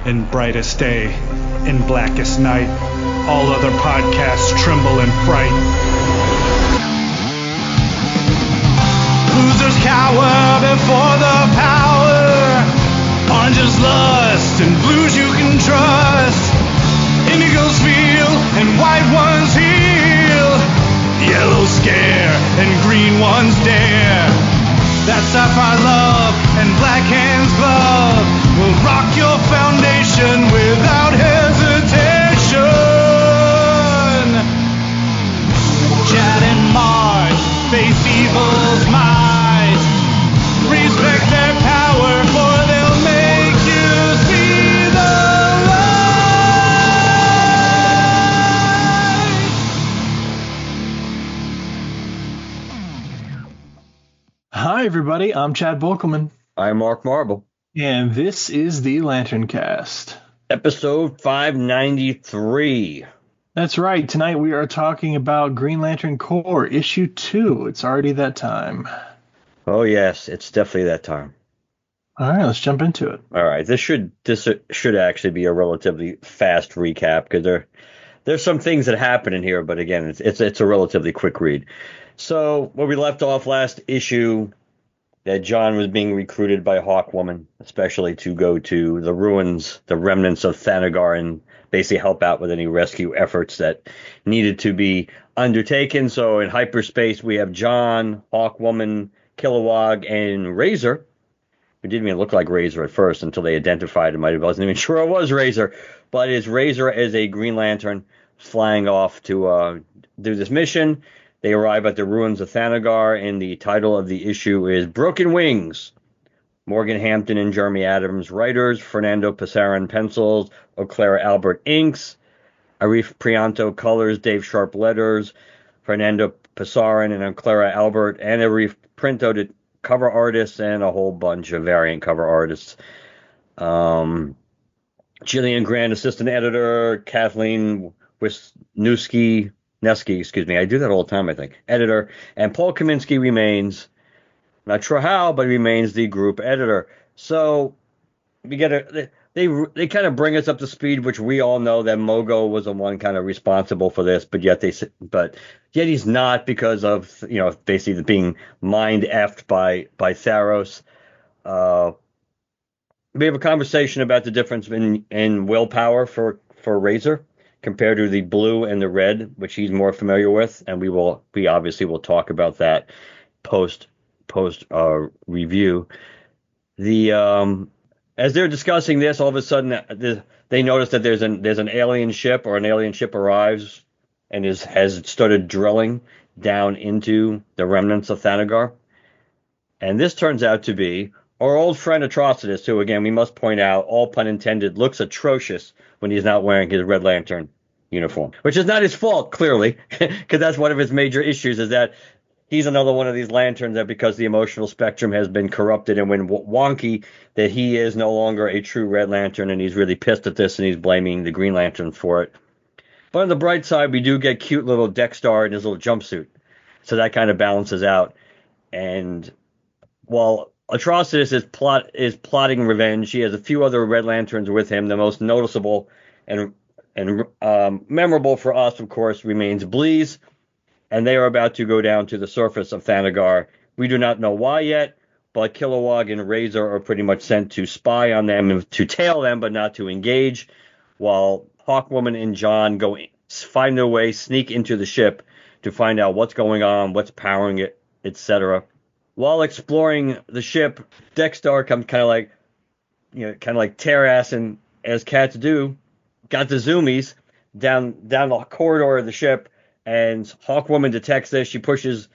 in brightest day, in blackest night. All other podcasts tremble in fright. Losers cower before the power. Oranges lust and blues you can trust. Indigos feel and white ones heal. Yellow scare and green ones dare. That sapphire love and black hands glove will rock your foundation without hesitation. Chad and Mars face evil's might. Respect their power, for they'll make you see the Hi, everybody. I'm Chad Volkelman. I'm Mark Marble. And this is the LanternCast. Episode 593. That's right. Tonight we are talking about Green Lantern Corps, Issue 2. It's already that time. Oh, yes. It's definitely that time. All right, let's jump into it. All right. This should actually be a relatively fast recap because there's some things that happen in here, but again, it's a relatively quick read. So where we left off last issue, that John was being recruited by Hawkwoman, especially to go to the ruins, the remnants of Thanagar, and basically help out with any rescue efforts that needed to be undertaken. So in hyperspace, we have John, Hawkwoman, Kilowog, and Razor. It didn't even look like Razor at first until they identified him. I wasn't even sure it was Razor, but it's Razor as a Green Lantern flying off to do this mission. They arrive at the ruins of Thanagar, and the title of the issue is Broken Wings. Morgan Hampton and Jeremy Adams writers, Fernando Pasaran pencils, O'Clara Albert inks, Arif Prianto colors, Dave Sharp letters, Fernando Pasaran and O'Clara Albert, and Arif Printo to cover artists, and a whole bunch of variant cover artists. Gillian Grant, assistant editor, Kathleen Wisniewski, I do that all the time, I think. Editor. And Paul Kaminsky remains, not sure how, but remains the group editor. So we get they kind of bring us up to speed, which we all know that Mogo was the one kind of responsible for this, but yet he's not, because of, basically being mind effed by Tharos. We have a conversation about the difference in willpower for Razor compared to the blue and the red, which he's more familiar with, and we obviously will talk about that post review. As they're discussing this, all of a sudden they notice that there's an alien ship, or an alien ship arrives and has started drilling down into the remnants of Thanagar, and this turns out to be our old friend Atrocitus, who, again, we must point out, all pun intended, looks atrocious when he's not wearing his Red Lantern uniform, which is not his fault, clearly, because that's one of his major issues, is that he's another one of these lanterns that, because the emotional spectrum has been corrupted and went wonky, that he is no longer a true Red Lantern, and he's really pissed at this, and he's blaming the Green Lantern for it. But on the bright side, we do get cute little Dexter in his little jumpsuit, so that kind of balances out. And while Atrocitus is plotting revenge, he has a few other Red Lanterns with him. The most noticeable and memorable for us, of course, remains Bleeze, and they are about to go down to the surface of Thanagar. We do not know why yet, but Kilowog and Razor are pretty much sent to spy on them and to tail them, but not to engage, while Hawkwoman and John find their way, sneak into the ship to find out what's going on, what's powering it, etc. While exploring the ship, Dexter comes kind of like tear ass, and as cats do, got the zoomies down the corridor of the ship, and Hawkwoman detects this. She pushes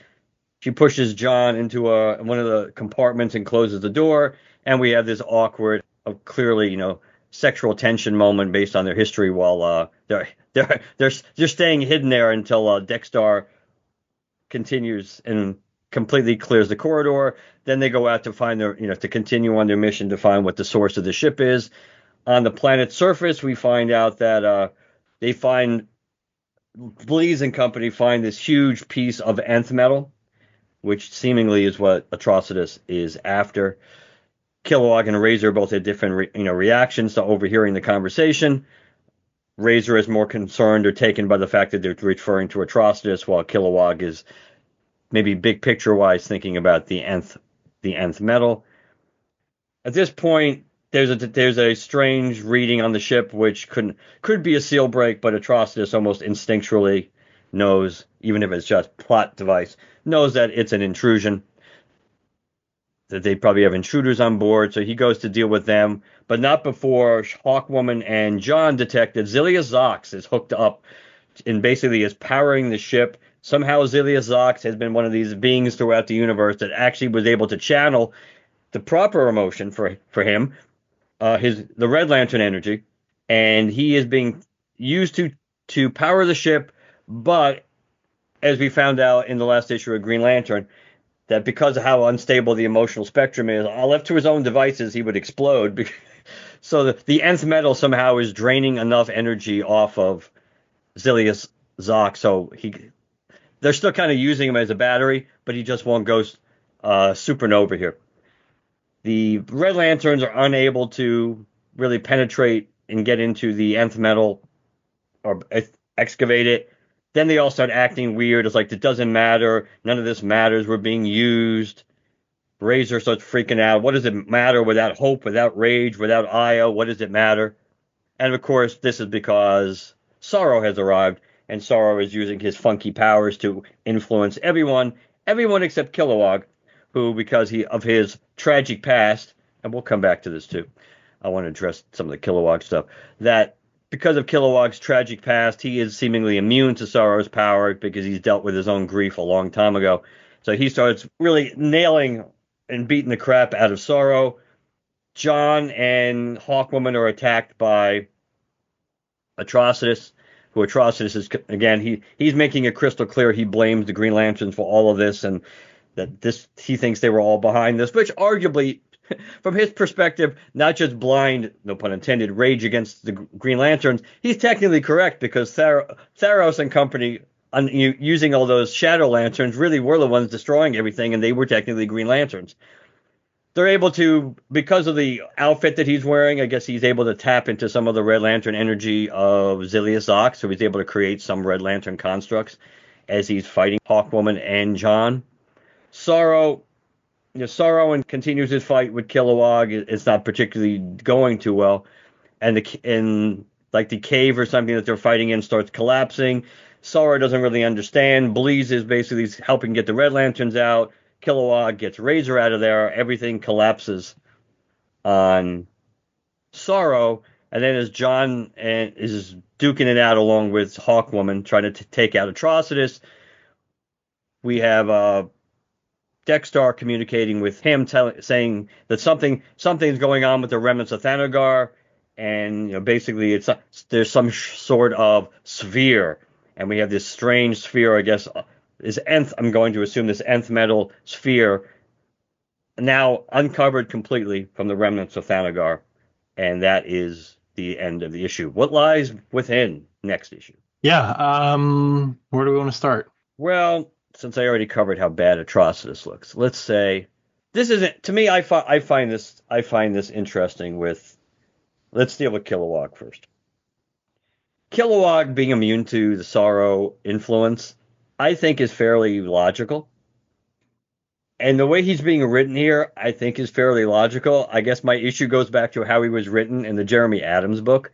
John into one of the compartments and closes the door, and we have this awkward, clearly sexual tension moment based on their history, while they're staying hidden there until Dexter continues and completely clears the corridor. Then they go out to find to continue on their mission to find what the source of the ship is. On the planet's surface, we find out that they find Bleeze and company find this huge piece of nth metal, which seemingly is what Atrocitus is after. Kilowog and Razor both had different reactions to overhearing the conversation. Razor is more concerned or taken by the fact that they're referring to Atrocitus, while Kilowog is maybe big picture wise thinking about the nth metal. At this point, there's a strange reading on the ship which could be a seal break, but Atrocitus almost instinctually knows, even if it's just plot device, knows that it's an intrusion, that they probably have intruders on board, so he goes to deal with them, but not before Hawkwoman and John detect that Zilius Zox is hooked up and basically is powering the ship. Somehow Zilius Zox has been one of these beings throughout the universe that actually was able to channel the proper emotion for him, the Red Lantern energy, and he is being used to power the ship. But as we found out in the last issue of Green Lantern, that because of how unstable the emotional spectrum is, left to his own devices, he would explode. So the nth metal somehow is draining enough energy off of Zilius Zox, so they're still kind of using him as a battery, but he just won't go supernova here. The Red Lanterns are unable to really penetrate and get into the nth metal or excavate it. Then they all start acting weird. It's like, it doesn't matter. None of this matters. We're being used. Razor starts freaking out. What does it matter without hope, without rage, without Io? What does it matter? And of course, this is because Sorrow has arrived, and Sorrow is using his funky powers to influence everyone except Kilowog, who, because of his tragic past, and we'll come back to this too. I want to address some of the Kilowog stuff. That because of Kilowog's tragic past, he is seemingly immune to Sorrow's power because he's dealt with his own grief a long time ago. So he starts really nailing and beating the crap out of Sorrow. John and Hawkwoman are attacked by Atrocitus, who Atrocitus is, again, he's making it crystal clear he blames the Green Lanterns for all of this, and that he thinks they were all behind this, which arguably, from his perspective, not just blind, no pun intended, rage against the Green Lanterns, he's technically correct, because Tharos and company, using all those Shadow Lanterns, really were the ones destroying everything, and they were technically Green Lanterns. They're able to, because of the outfit that he's wearing, I guess he's able to tap into some of the Red Lantern energy of Zilius Zox, so he's able to create some Red Lantern constructs as he's fighting Hawkwoman and John. Sorrow continues his fight with Kilowog. It's not particularly going too well, and the cave or something that they're fighting in starts collapsing. Sorrow doesn't really understand. Bleeze is basically helping get the Red Lanterns out. Kilowog gets Razor out of there. Everything collapses on Sorrow, and then as John is duking it out along with Hawkwoman, trying to take out Atrocitus, we have Dexter communicating with him, saying that something's going on with the remnants of Thanagar, and basically there's some sort of sphere, and we have this strange sphere, I guess. I'm going to assume this nth metal sphere, now uncovered completely from the remnants of Thanagar, and that is the end of the issue. What lies within next issue? Yeah, where do we want to start? Well, since I already covered how bad Atrocitus looks, let's say this isn't, to me. I find this interesting. Let's deal with Kilowog first. Kilowog being immune to the Sorrow influence, I think, is fairly logical. And the way he's being written here, I think, is fairly logical. I guess my issue goes back to how he was written in the Jeremy Adams book.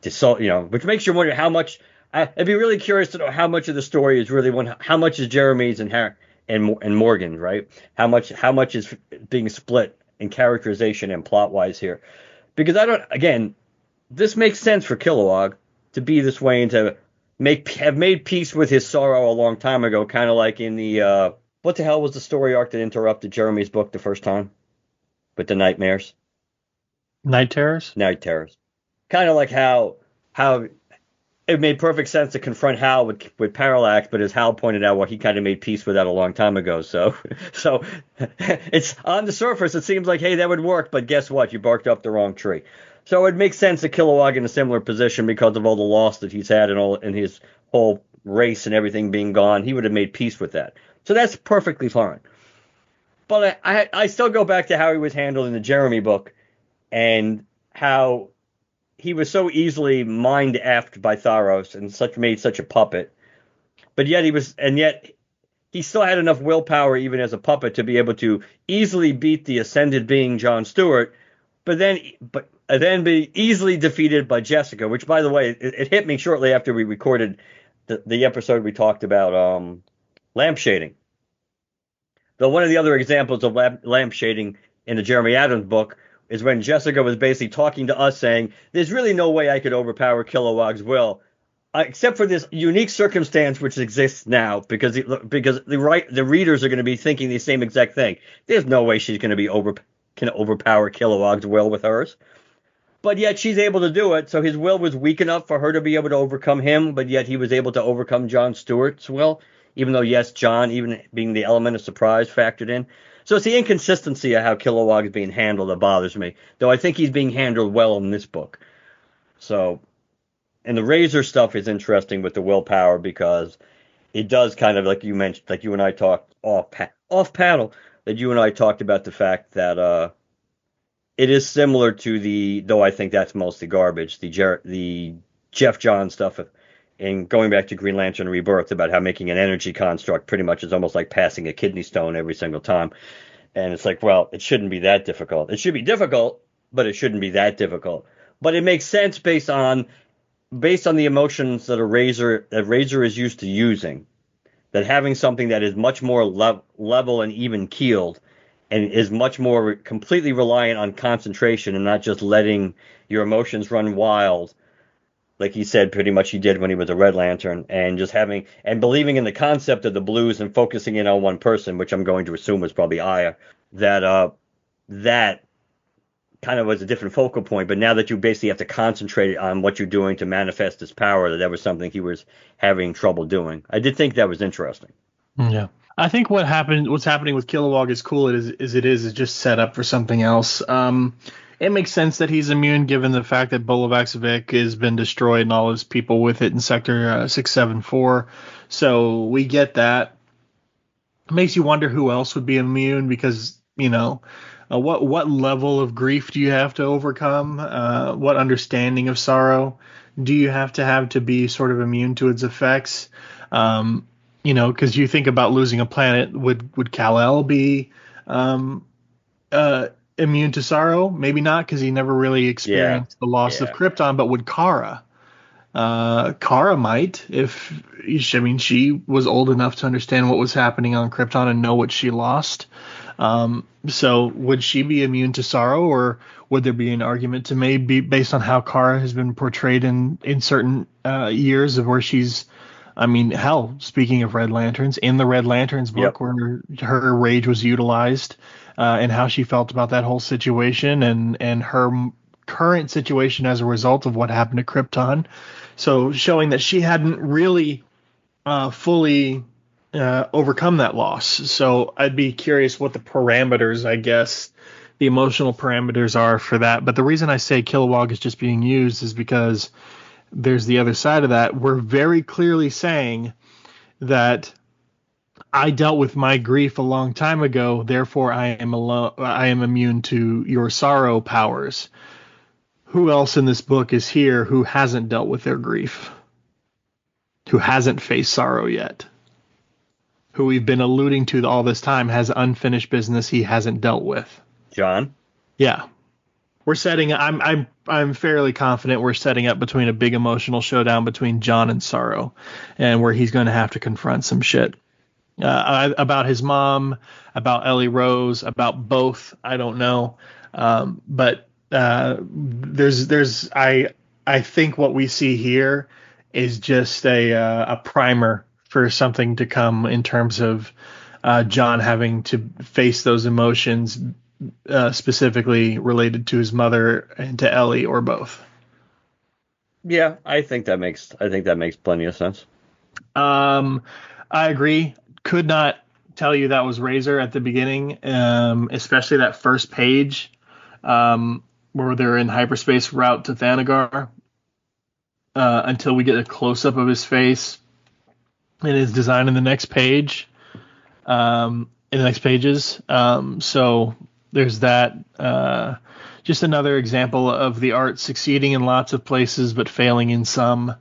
Which makes you wonder how much. I'd be really curious to know how much of the story is really how much is Jeremy's and Morgan, right? How much is being split in characterization and plot wise here? Because this makes sense for Kilowog to be this way and to have made peace with his sorrow a long time ago, kind of like in the what the hell was the story arc that interrupted Jeremy's book the first time with the nightmares? Night Terrors. Kind of like how it made perfect sense to confront Hal with Parallax, but as Hal pointed out, he kind of made peace with that a long time ago. So it's on the surface, it seems like, hey, that would work, but guess what? You barked up the wrong tree. So it makes sense to Kilowog in a similar position because of all the loss that he's had and his whole race and everything being gone. He would have made peace with that. So that's perfectly fine. But I still go back to how he was handled in the Jeremy book, and how he was so easily mind effed by Tharos and made such a puppet. But yet he still had enough willpower, even as a puppet, to be able to easily beat the ascended being Jon Stewart, but then be easily defeated by Jessica. Which, by the way, it hit me shortly after we recorded the episode we talked about lampshading. Though one of the other examples of lampshading in the Jeremy Adams book is when Jessica was basically talking to us, saying, "There's really no way I could overpower Kilowog's will." Except for this unique circumstance which exists now, because the readers are going to be thinking the same exact thing. There's no way she's going to can overpower Kilowog's will with hers, but yet she's able to do it. So his will was weak enough for her to be able to overcome him, but yet he was able to overcome Jon Stewart's will, even though yes, Jon, even being the element of surprise, factored in. So it's the inconsistency of how Kilowog is being handled that bothers me. Though I think he's being handled well in this book. So. And the Razor stuff is interesting with the willpower, because it does kind of, like you mentioned, like you and I talked off panel, that you and I talked about the fact that it is similar to though I think that's mostly garbage, the Jeff Johns stuff, and going back to Green Lantern Rebirth, about how making an energy construct pretty much is almost like passing a kidney stone every single time. And it's like, well, it shouldn't be that difficult. It should be difficult, but it shouldn't be that difficult. But it makes sense based on the emotions that Razor is used to using, that having something that is much more level and even keeled, and is much more completely reliant on concentration and not just letting your emotions run wild, like he said pretty much he did when he was a Red Lantern, and just having and believing in the concept of the blues and focusing in on one person, which I'm going to assume was probably Aya, that kind of was a different focal point. But now that you basically have to concentrate on what you're doing to manifest this power, that was something he was having trouble doing. I did think that was interesting. Yeah. I think what's happening with Kilowog is cool. It is just set up for something else. It makes sense that he's immune, given the fact that Bolovaxovic has been destroyed and all his people with it in Sector 674. So we get that. It makes you wonder who else would be immune, because, what level of grief do you have to overcome? What understanding of sorrow do you have to be sort of immune to its effects? Because you think about losing a planet. Would Kal-El be immune to sorrow? Maybe not, because he never really experienced the loss of Krypton. But would Kara? Kara might, she was old enough to understand what was happening on Krypton and know what she lost. So would she be immune to sorrow, or would there be an argument to maybe, based on how Kara has been portrayed in certain years of where she's, speaking of Red Lanterns, in the Red Lanterns book, where her rage was utilized, and how she felt about that whole situation, and her current situation as a result of what happened to Krypton. So showing that she hadn't really fully overcome that loss. So I'd be curious what the parameters, the emotional parameters are for that. But the reason I say Kilowog is just being used is because there's the other side of that. We're very clearly saying that I dealt with my grief a long time ago, therefore I am immune to your sorrow powers. Who else in this book is here who hasn't dealt with their grief? Who hasn't faced sorrow yet? Who we've been alluding to all this time has unfinished business he hasn't dealt with? John? Yeah. We're setting. I'm fairly confident we're setting up between a big emotional showdown between John and Sorrow, and where he's going to have to confront some shit about his mom, about Ellie Rose, about both. I don't know, but there's I think what we see here is just a primer for something to come in terms of John having to face those emotions. Specifically related to his mother and to Ellie, or both. Yeah, I think that makes plenty of sense. I agree. Could not tell you that was Razor at the beginning, especially that first page where they're in hyperspace route to Thanagar, until we get a close up of his face and his design in the next page. in the next pages. So there's that. Just another example of the art succeeding in lots of places but failing in some.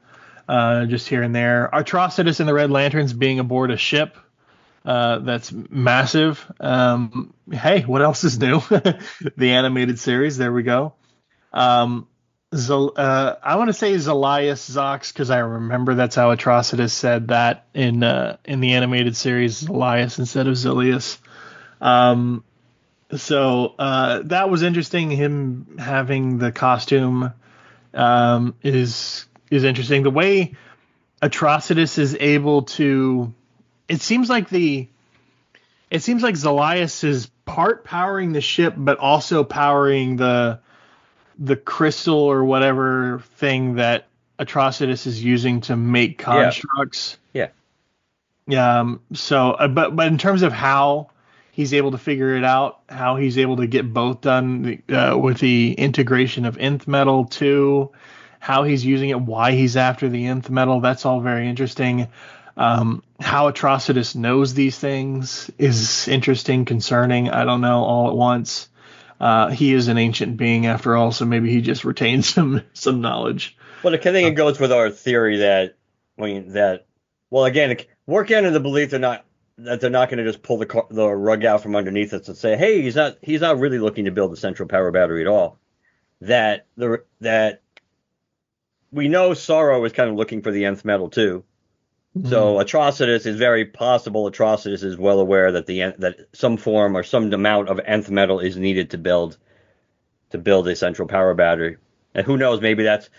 Just here and there. Atrocitus and the Red Lanterns being aboard a ship. That's massive. Hey, what else is new? The animated series. There we go. I want to say Zalias Zox because I remember that's how Atrocitus said that in the animated series, Zalias instead of Zilius. So that was interesting. Him having the costume is interesting. The way Atrocitus is able to, it seems like Zalias is part powering the ship, but also powering the crystal or whatever thing that Atrocitus is using to make constructs. Yeah. So, but in terms of how he's able to figure it out, how he's able to get both done with the integration of nth metal too, how he's using it, why he's after the nth metal, that's all very interesting. How Atrocitus knows these things is interesting, concerning. I don't know all at once. He is an ancient being after all, so maybe he just retains some knowledge. Well, I think it goes with our theory that again, working under the belief they're not going to just pull the rug out from underneath us and say, hey, he's not really looking to build a central power battery at all. That we know Sorrow is kind of looking for the nth metal too. Mm-hmm. So Atrocitus is very possible. Atrocitus is well aware that some form or some amount of nth metal is needed to build a central power battery. And who knows, maybe if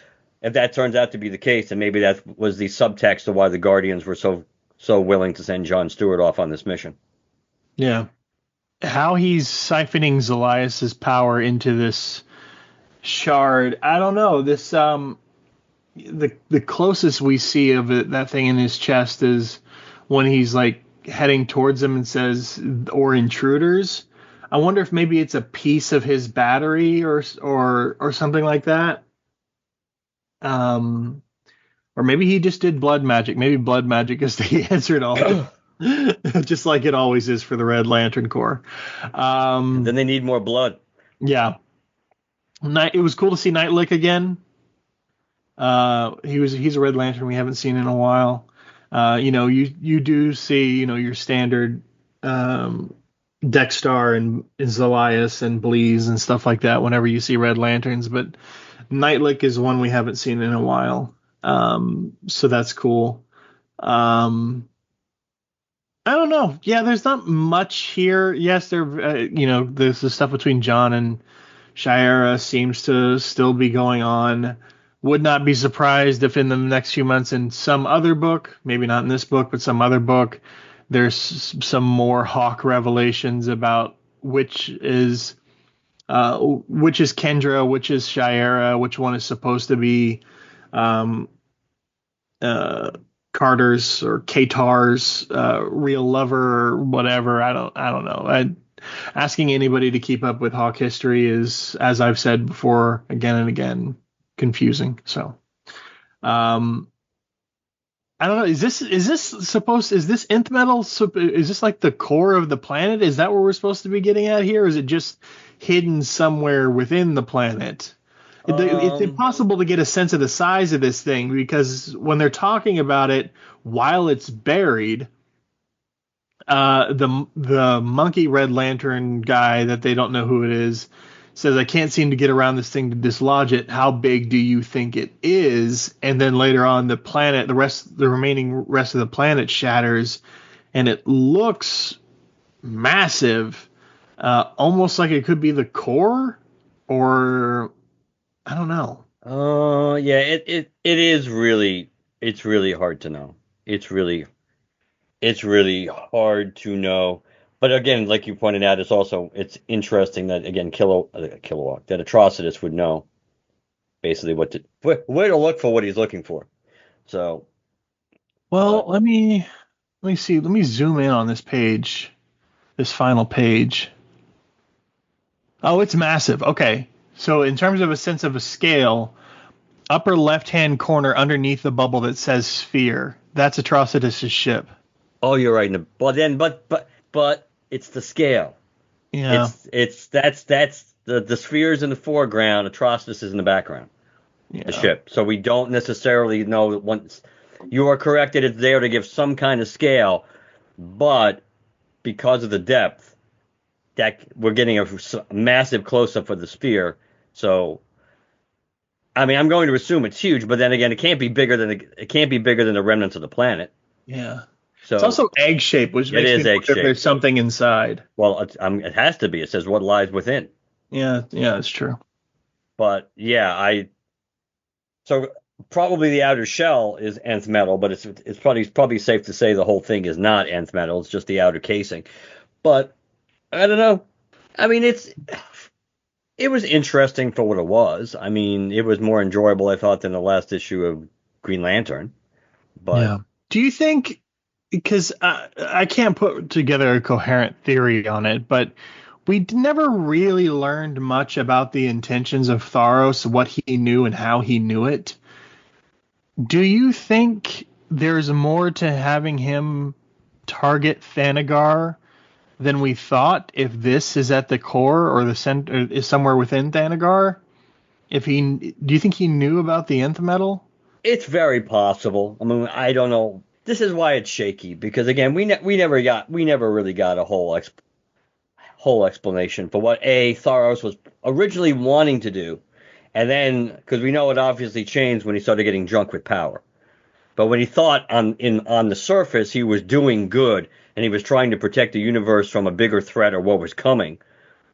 that turns out to be the case, then maybe that was the subtext of why the Guardians were so willing to send John Stewart off on this mission. Yeah. How he's siphoning Zalias's power into this shard, I don't know. This the closest we see of that thing in his chest is when he's like heading towards him and says, or intruders. I wonder if maybe it's a piece of his battery or something like that. Or maybe he just did blood magic. Maybe blood magic is the answer to all. Just like it always is for the Red Lantern Corps. Then they need more blood. Yeah. It was cool to see Nightlick again. He's a Red Lantern we haven't seen in a while. You do see, your standard Dexter and Zalias and Bleeze and stuff like that whenever you see Red Lanterns, but Nightlick is one we haven't seen in a while. So that's cool. I don't know. Yeah, there's not much here. Yes, there's the stuff between John and Shiera seems to still be going on. Would not be surprised if in the next few months in some other book, maybe not in this book, but some other book, there's some more Hawk revelations about which is Kendra, which is Shiera, which one is supposed to be Carter's or Katar's real lover or whatever. I don't know. Asking anybody to keep up with Hawk history is, as I've said before, again and again, confusing. So, I don't know. Is this nth metal? Is this like the core of the planet? Is that what we're supposed to be getting at here? Or is it just hidden somewhere within the planet? It's impossible to get a sense of the size of this thing because when they're talking about it while it's buried, the monkey Red Lantern guy that they don't know who it is says, I can't seem to get around this thing to dislodge it. How big do you think it is? And then later on, the remaining rest of the planet shatters, and it looks massive, almost like it could be the core, or I don't know. Yeah, it is really, it's really hard to know. It's really hard to know. But again, like you pointed out, it's interesting that again, Kilowog, that Atrocitus would know basically where to look for what he's looking for. So, well, let me see. Let me zoom in on this page, this final page. Oh, it's massive. Okay, so in terms of a sense of a scale, upper left-hand corner underneath the bubble that says sphere, that's Atrocitus' ship. Oh, you're right. But it's the scale. Yeah. That's the spheres in the foreground, Atrocitus is in the background. Yeah. The ship. So we don't necessarily know that once you are correct that it's there to give some kind of scale, but because of the depth, that we're getting a massive close up of the sphere. So I mean, I'm going to assume it's huge, but then again, it can't be bigger than the remnants of the planet. Yeah. So it's also egg shaped, which makes me wonder if there's something inside. Well, it has to be. It says what lies within. Yeah, that's true. But yeah, so probably the outer shell is nth metal, but it's probably safe to say the whole thing is not nth metal. It's just the outer casing. But I don't know. I mean, it was interesting for what it was. I mean, it was more enjoyable, I thought, than the last issue of Green Lantern. But yeah. Do you think? Because I can't put together a coherent theory on it, but we never really learned much about the intentions of Tharos, what he knew and how he knew it. Do you think there's more to having him target Thanagar than we thought if this is at the core or the center is somewhere within Thanagar? Do you think he knew about the nth metal? It's very possible. I mean, I don't know. This is why it's shaky because again, we never really got a whole explanation for what Tharos was originally wanting to do, and then because we know it obviously changed when he started getting drunk with power. But when he thought on the surface he was doing good and he was trying to protect the universe from a bigger threat or what was coming,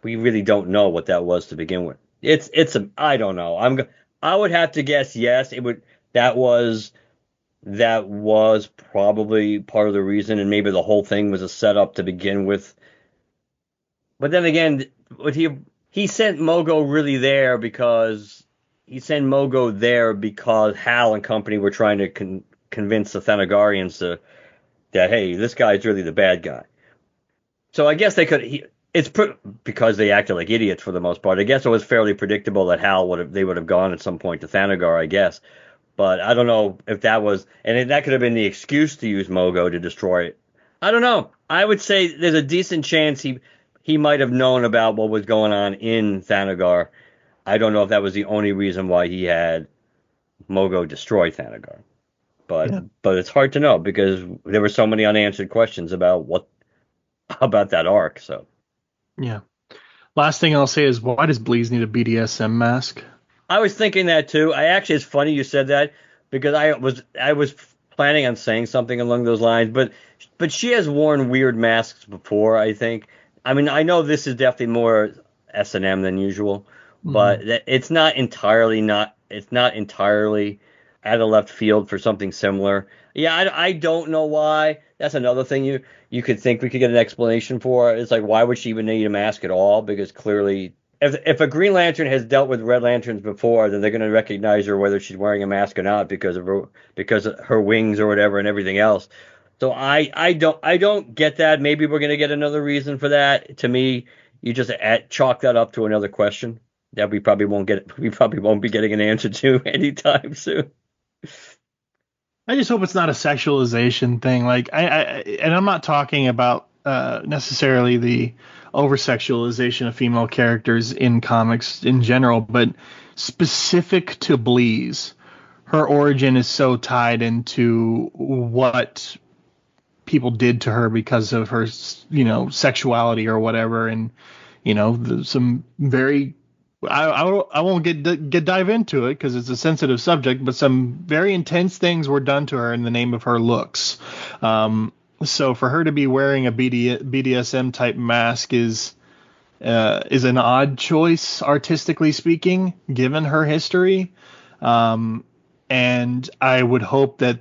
we really don't know what that was to begin with. I don't know. I would have to guess yes. That was probably part of the reason, and maybe the whole thing was a setup to begin with. But then again, he sent Mogo really there because Hal and company were trying to convince the Thanagarians that hey, this guy's really the bad guy. So I guess they could. Because they acted like idiots for the most part. I guess it was fairly predictable that they would have gone at some point to Thanagar, I guess. But I don't know if that was, and that could have been the excuse to use Mogo to destroy it. I don't know. I would say there's a decent chance he might have known about what was going on in Thanagar. I don't know if that was the only reason why he had Mogo destroy Thanagar. But it's hard to know because there were so many unanswered questions about that arc. So yeah. Last thing I'll say is, why does Bleez need a BDSM mask? I was thinking that too. It's funny you said that because I was planning on saying something along those lines, but she has worn weird masks before, I think. I mean, I know this is definitely more S&M than usual, but it's not entirely out of left field for something similar. Yeah, I don't know why. That's another thing you could think we could get an explanation for. It's like, why would she even need a mask at all? Because clearly, if a Green Lantern has dealt with Red Lanterns before, then they're going to recognize her whether she's wearing a mask or not because of her wings or whatever and everything else. So I don't get that. Maybe we're going to get another reason for that. To me, you just chalk that up to another question that we probably won't be getting an answer to anytime soon. I just hope it's not a sexualization thing. Like and I'm not talking about necessarily the over-sexualization of female characters in comics in general, but specific to Bleez, her origin is so tied into what people did to her because of her, sexuality or whatever, and some very. I won't dive into it because it's a sensitive subject, but some very intense things were done to her in the name of her looks. So for her to be wearing a BDSM type mask is an odd choice, artistically speaking, given her history. And I would hope that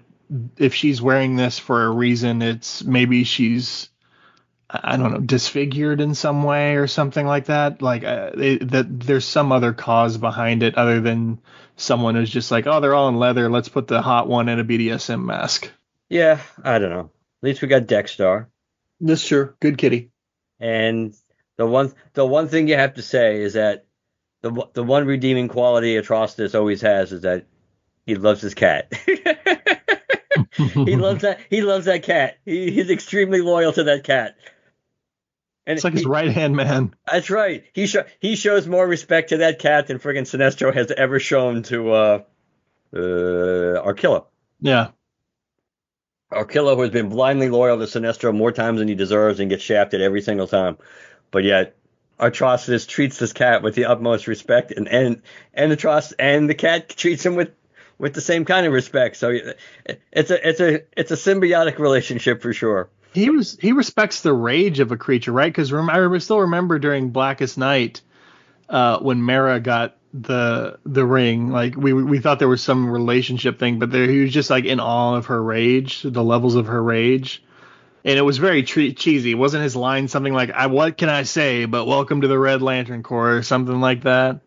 if she's wearing this for a reason, it's maybe she's, I don't know, disfigured in some way or something like that. Like that there's some other cause behind it other than someone who's just like, oh, they're all in leather, let's put the hot one in a BDSM mask. Yeah, I don't know. At least we got Dexstar. That's sure. Good kitty. And the one thing you have to say is that the one redeeming quality Atrocitus always has is that he loves his cat. He loves that cat. He's extremely loyal to that cat. And it's like his right-hand man. That's right. He shows more respect to that cat than friggin' Sinestro has ever shown to Arquilla. Yeah. Arquilla, who has been blindly loyal to Sinestro more times than he deserves and gets shafted every single time. But yet, Atrocitus treats this cat with the utmost respect, and the cat treats him with the same kind of respect. So it's a symbiotic relationship for sure. He respects the rage of a creature, right? Because I still remember during Blackest Night, when Mara got the ring, like we thought there was some relationship thing, but he was just like in awe of her rage, the levels of her rage, and it was very cheesy. Wasn't his line something like "What can I say but welcome to the Red Lantern Corps" or something like that?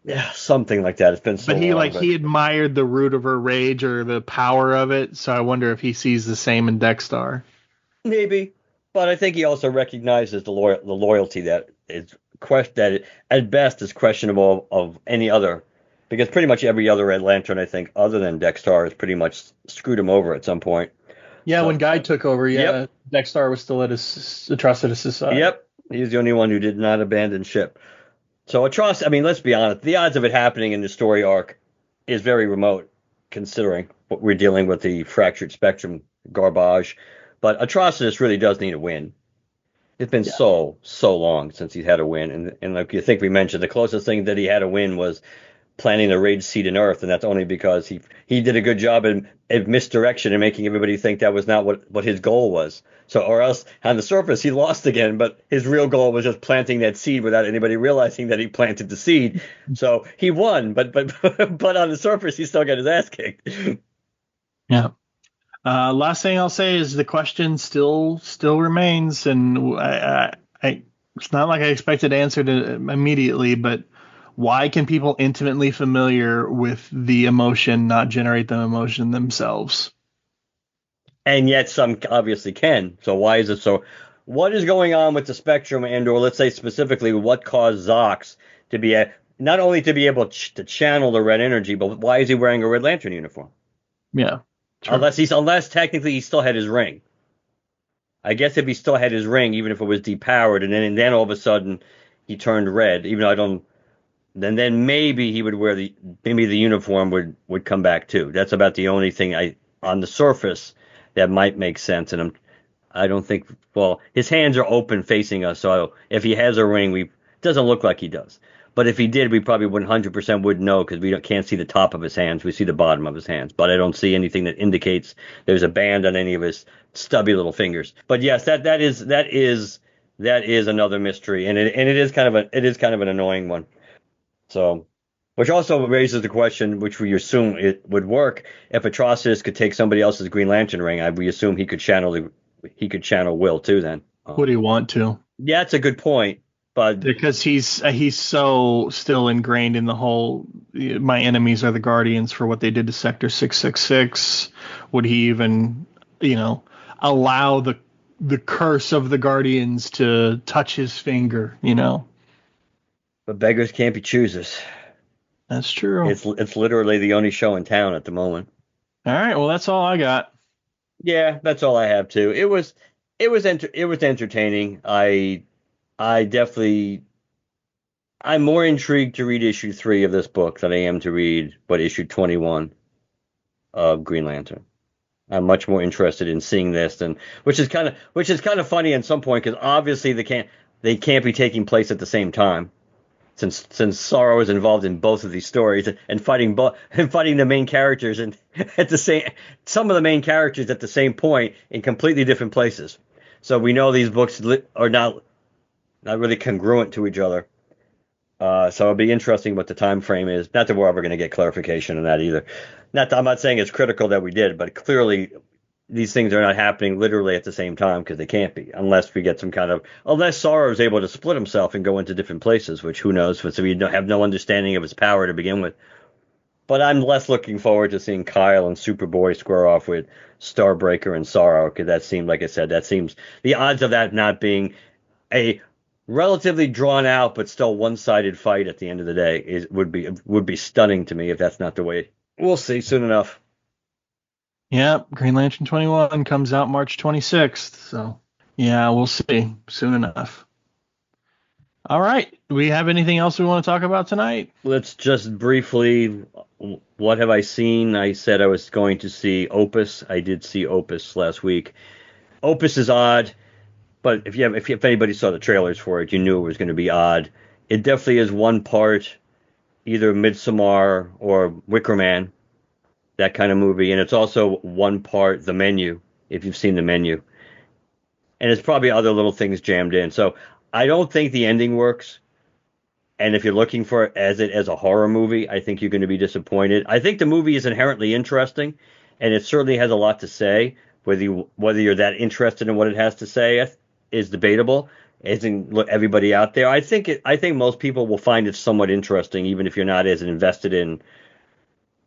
Yeah, something like that. It's been so long. But he admired the root of her rage or the power of it. So I wonder if he sees the same in Dexter. Maybe, but I think he also recognizes the loyalty that at best is questionable of any other, because pretty much every other Red Lantern, I think, other than Dexter, has pretty much screwed him over at some point. Yeah, when Guy took over, yep. Dexter was still at his Atrocitus' side. Yep, he's the only one who did not abandon ship. So I mean, let's be honest, the odds of it happening in the story arc is very remote, considering what we're dealing with, the fractured spectrum garbage. But Atrocitus really does need a win. It's been so long since he's had a win, and like you think we mentioned, the closest thing that he had a win was planting the rage seed in Earth, and that's only because he did a good job in misdirection and making everybody think that was not what his goal was. So, or else on the surface he lost again, but his real goal was just planting that seed without anybody realizing that he planted the seed. So he won, but on the surface he still got his ass kicked. Yeah. Last thing I'll say is the question still remains, and it's not like I expected answered immediately, but why can people intimately familiar with the emotion not generate the emotion themselves? And yet some obviously can. So why is it so? What is going on with the spectrum, or let's say specifically what caused Zox to be not only to be able to channel the red energy, but why is he wearing a Red Lantern uniform? Yeah. True. Unless technically he still had his ring. I guess if he still had his ring, even if it was depowered, and then all of a sudden he turned red, even though I don't, then maybe he would wear maybe the uniform would come back too. That's about the only thing on the surface that might make sense. And I don't think, well, his hands are open facing us, so if he has a ring, it doesn't look like he does. But if he did, we probably 100% would know, because we can't see the top of his hands. We see the bottom of his hands. But I don't see anything that indicates there's a band on any of his stubby little fingers. But yes, that is another mystery, and it is kind of an annoying one. So, which also raises the question, which we assume it would work if Atrocitus could take somebody else's Green Lantern ring. We assume he could channel Will too. Then would he want to? Yeah, that's a good point. But because he's so still ingrained in the whole my enemies are the Guardians for what they did to Sector 666. Would he even, allow the curse of the Guardians to touch his finger, But beggars can't be choosers. That's true. It's literally the only show in town at the moment. All right, well that's all I got. Yeah, that's all I have too. It was entertaining. I'm more intrigued to read issue 3 of this book than I am to read issue 21 of Green Lantern. I'm much more interested in seeing this which is kind of funny at some point, because obviously they can't be taking place at the same time, since Sorrow is involved in both of these stories and fighting the main characters and some of the main characters at the same point in completely different places. So we know these books are not really congruent to each other. So it'll be interesting what the time frame is. Not that we're ever going to get clarification on that either. I'm not saying it's critical that we did, but clearly these things are not happening literally at the same time, because they can't be, unless we get unless Sorrow is able to split himself and go into different places, which who knows, so we have no understanding of his power to begin with. But I'm less looking forward to seeing Kyle and Superboy square off with Starbreaker and Sorrow, because that seemed, like I said, the odds of that not being a relatively drawn out but still one-sided fight at the end of the day would be stunning to me if that's not the way. We'll see soon enough. Yeah, Green Lantern 21 comes out March 26th. So Yeah, we'll see soon enough. All right. Do we have anything else we want to talk about tonight? Let's just briefly, what have I seen? I said I was going to see Opus. I did see Opus last week. Opus is odd, but if anybody saw the trailers for it, you knew it was going to be odd. It definitely is one part either Midsommar or Wicker Man, that kind of movie, and it's also one part The Menu, if you've seen The Menu, and it's probably other little things jammed in. So I don't think the ending works. And if you're looking for it as a horror movie, I think you're going to be disappointed. I think the movie is inherently interesting, and it certainly has a lot to say. Whether you're that interested in what it has to say is debatable. Isn't everybody out there? I think most people will find it somewhat interesting, even if you're not as invested in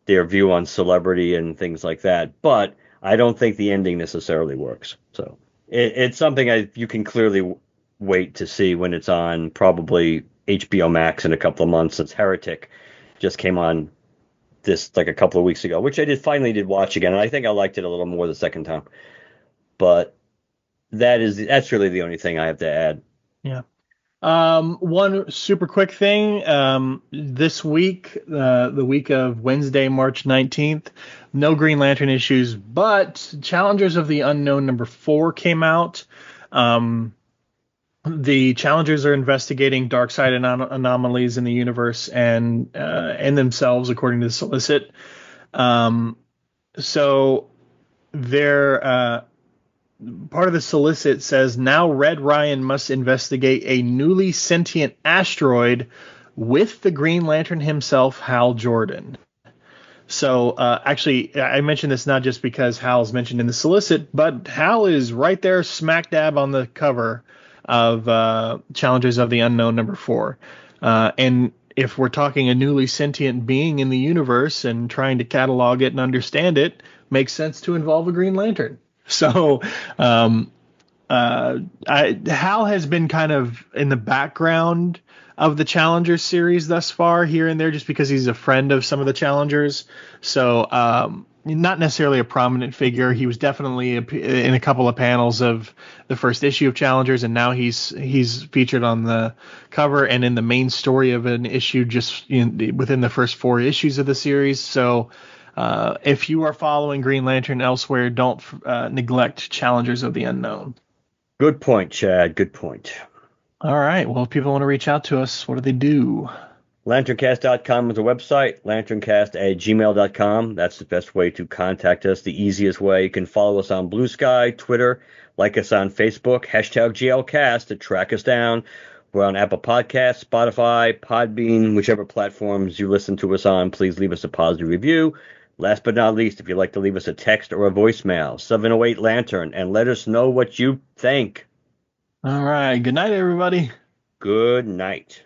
their view on celebrity and things like that. But I don't think the ending necessarily works. So it's something you can clearly wait to see when it's on probably HBO Max in a couple of months. Since Heretic just came on this like a couple of weeks ago, which I finally did watch again, and I think I liked it a little more the second time. But that's really the only thing I have to add. Yeah. One super quick thing. This week, the week of Wednesday, March 19th, no Green Lantern issues, but Challengers of the Unknown #4 came out. The Challengers are investigating dark side anomalies in the universe and themselves, according to the Solicit. So they're part of the Solicit says now Red Ryan must investigate a newly sentient asteroid with the Green Lantern himself, Hal Jordan. So actually, I mentioned this not just because Hal's mentioned in the Solicit, but Hal is right there smack dab on the cover of Challengers of the Unknown #4. And if we're talking a newly sentient being in the universe and trying to catalog it and understand it, makes sense to involve a Green Lantern. So Hal has been kind of in the background of the Challengers series thus far, here and there, just because he's a friend of some of the Challengers. So not necessarily a prominent figure. He was definitely in a couple of panels of the first issue of Challengers, and now he's featured on the cover and in the main story of an issue just within the first 4 issues of the series. So if you are following Green Lantern elsewhere, don't neglect Challengers of the Unknown. Good point, Chad. Good point. All right. Well, if people want to reach out to us, what do they do? LanternCast.com is the website. LanternCast@gmail.com. That's the best way to contact us. The easiest way. You can follow us on Blue Sky, Twitter, like us on Facebook, #GLCast to track us down. We're on Apple Podcasts, Spotify, Podbean, whichever platforms you listen to us on. Please leave us a positive review. Last but not least, if you'd like to leave us a text or a voicemail, 708-LANTERN, and let us know what you think. All right. Good night, everybody. Good night.